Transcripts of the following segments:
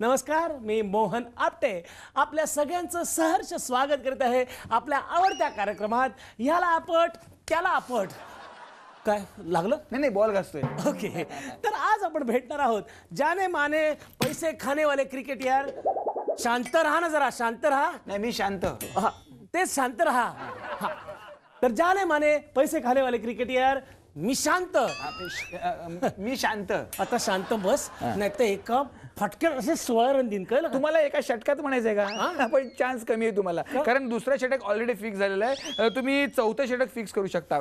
नमस्कार, मी मोहन आपटे आपल्या सगळ्यांचं सहर्ष स्वागत करत आहे आपल्या आवडत्या कार्यक्रमात याला आपट त्याला आपट. काय लागलं? नाही बॉल घासतोय. ओके, तर आज आपण भेटणार आहोत जाने माने पैसे खाने वाले क्रिकेट यार. शांत रहा ना, जरा शांत रहा. नाही मी शांत. हा, तेच शांत रहा. हा. तर जाने माने पैसे खाने वाले क्रिकेट यार मी शांत. मी शांत. आता शांत बस, नाही तर एका फटक्यात असे 16 रन दिन. कळलं तुम्हाला एका षटकात म्हणायचंय का? पण चान्स कमी आहे तुम्हाला, कारण दुसरा षटक ऑलरेडी फिक्स झालेला आहे. तुम्ही चौथं षटक फिक्स करू शकता,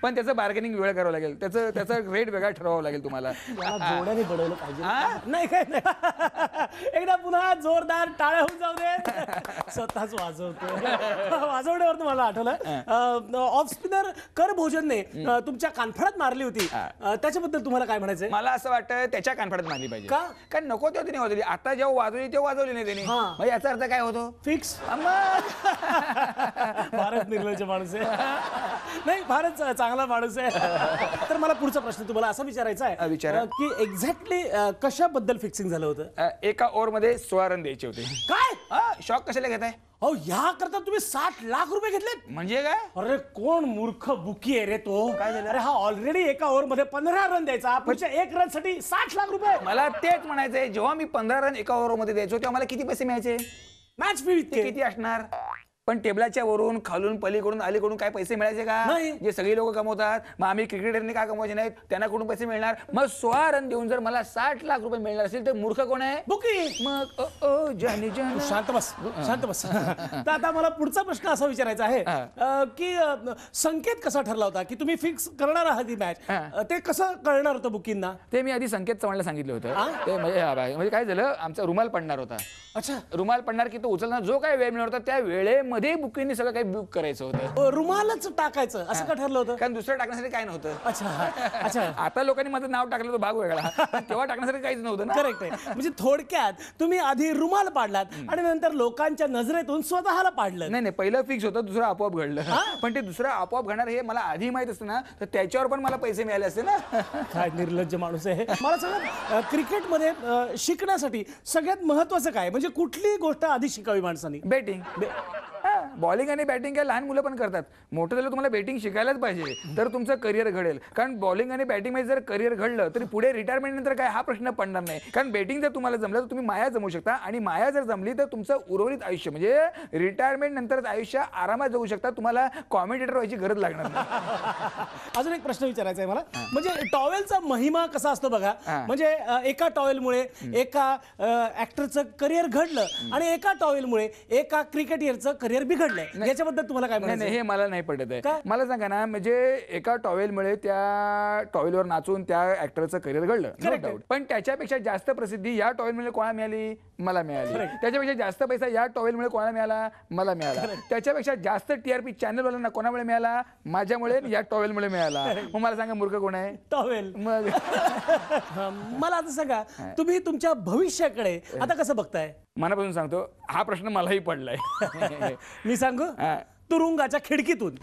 पण त्याचं बार्गेनिंग वेळ करावं लागेल. त्याचा रेट वेगळा ठरवावं लागेल तुम्हाला. जोड्याने बनवलं पाहिजे. नाही काय नाही, एकदा पुन्हा जोरदार टाळ्या होऊन जाऊ दे. स्वतःच वाजवतो. वाजवण्यावर मला आठवलं, ऑफ स्पिनर कर भोजनने तुमच्या कानफडात मारली होती. त्याच्याबद्दल तुम्हाला काय म्हणायचंय? मला असं वाटतं त्याच्या कानफडात मारली पाहिजे. का? कारण नको तेव्हा तिने वाजवली, आता जेव्हा वाजवली तेव्हा वाजवली नाही त्यांनी. मग याचा अर्थ काय होतो? फिक्स. फारच निर्लज्ज माणूस आहे. नाही, फारच चांगला माणूस आहे. तर मला पुढचा प्रश्न तुम्हाला असा विचारायचा आहे, विचारा. की एक्झॅक्टली कशाबद्दल फिक्सिंग झालं होतं? एका ओव्हर मध्ये 16 रन द्यायचे होते. काय? शॉक कशाला घेताय? अहो, ह्या करता तुम्ही 60 लाख रुपये घेतलेत? म्हणजे काय? अरे कोण मूर्ख बुकी आहे रे तो. काय झालं? अरे हा ऑलरेडी एका ओव्हर मध्ये 15 रन द्यायचा, पुढच्या 1 रन साठी 60 लाख रुपये. मला तेच म्हणायचंय, जेव्हा मी 15 रन एका ओव्हर मध्ये द्यायचो तेव्हा मला किती पैसे मिळायचे? मॅच फी किती असणार? पण टेबलाच्या वरून खालून पलीकडून अलीकडून काय पैसे मिळायचे का? नाही. जे सगळी लोक कमवतात, मग आम्ही क्रिकेटरनी का कमवायचे नाहीत? त्यांना कुठून पैसे मिळणार? मग 16 रन देऊन जर मला 60 लाख रुपये मिळणार असेल तर मूर्ख कोण आहे? बुकी. मग जानी जान. शांत बस, शांत बस. तर आता मला पुढचा प्रश्न असा विचारायचा आहे, की संकेत कसा ठरला होता की तुम्ही फिक्स करणार आहात ही मॅच? ते कसं कळणार होतं बुकींना? ते मी आधी संकेत चव्हाणला सांगितलं होतं. ते म्हणजे काय झालं, आमचा रुमाल पडणार होता. अच्छा, रुमाल पडणार की तो उचलणार, जो काय वेळ मिळणार होता त्या वेळेमध्ये बुकींनी सगळं काही बुक करायचं होतं. रुमालच टाकायचं असं का ठरलं होतं? कारण दुसरं टाकण्यासाठी काय नव्हतं. अच्छा अच्छा. आता लोकांनी माझं नाव टाकलं तो भाग वेगळा, तेव्हा टाकण्यासाठी काहीच नव्हतं ना. करेक्ट आहे. म्हणजे थोडक्यात तुम्ही आधी रुमाल पाडलात आणि नंतर लोकांच्या नजरेतून स्वतःला पाडलं. नाही, पहिलं फिक्स होतं, दुसरं आपोआप घडलं. पण ते दुसरं आपोआप घडणार हे मला आधी माहित असतं ना, तर त्याच्यावर पण मला पैसे मिळाले असते ना. काय निर्लज्ज माणूस आहे. मला सांगा, क्रिकेटमध्ये शिकण्यासाठी सगळ्यात महत्वाचं काय, म्हणजे कुठली गोष्ट आधी शिकावी माणसाने? बॅटिंग. बॉलिंग आणि बॅटिंग काय लहान मुलं पण करतात. मोठं झालं तुम्हाला बॅटिंग शिकायलाच पाहिजे, तर तुमचं करिअर घडेल. कारण बॉलिंग आणि बॅटिंग मध्ये जर करिअर घडलं तरी पुढे रिटायरमेंट नंतर काय हा प्रश्न पडणार नाही. कारण बॅटिंग जर तुम्हाला जमलं तर तुम्ही माया जमू शकता, आणि माया जर जमली तर तुमचं उर्वरित आयुष्य म्हणजे रिटायरमेंट नंतरच आयुष्य आरामात जगू शकता. तुम्हाला कॉमेंटेटर व्हायची गरज लागणार नाही. अजून एक प्रश्न विचारायचा आहे मला, म्हणजे टॉवेलचा महिमा कसा असतो बघा. म्हणजे एका टॉवेलमुळे एका ऍक्टरचं करिअर घडलं आणि एका टॉवेलमुळे एका क्रिकेटरचं करिअर बिघडलं. याच्याबद्दल तुम्हाला काय म्हणायचं? नाही, हे मला नाही पटत आहे. मला सांगा ना, म्हणजे एका टॉवेलमुळे त्या टॉवेलवर नाचून त्या ऍक्टरचं करिअर घडलं, नो डाऊट. पण त्याच्यापेक्षा जास्त प्रसिद्धी या टॉवेलमुळे कोणाला मिळाली? मला मिळाली. त्याच्यापेक्षा जास्त पैसा या टॉवेलमुळे कोणाला मिळाला? मला मिळाला. त्याच्यापेक्षा जास्त TRP चॅनलवाल्यांना कोणामुळे मिळाला? माझ्यामुळे, या टॉवेलमुळे मिळाला. मग मला सांगा, मूर्ख कोण आहे? टॉवेल. मग मला आता सांगा, तुम्ही तुमच्या भविष्याकडे आता कसं बघताय? मनापासून सांगतो, हा प्रश्न मलाही पडलाय. मी सांगू, तुरुंगाच्या खिडकीतून.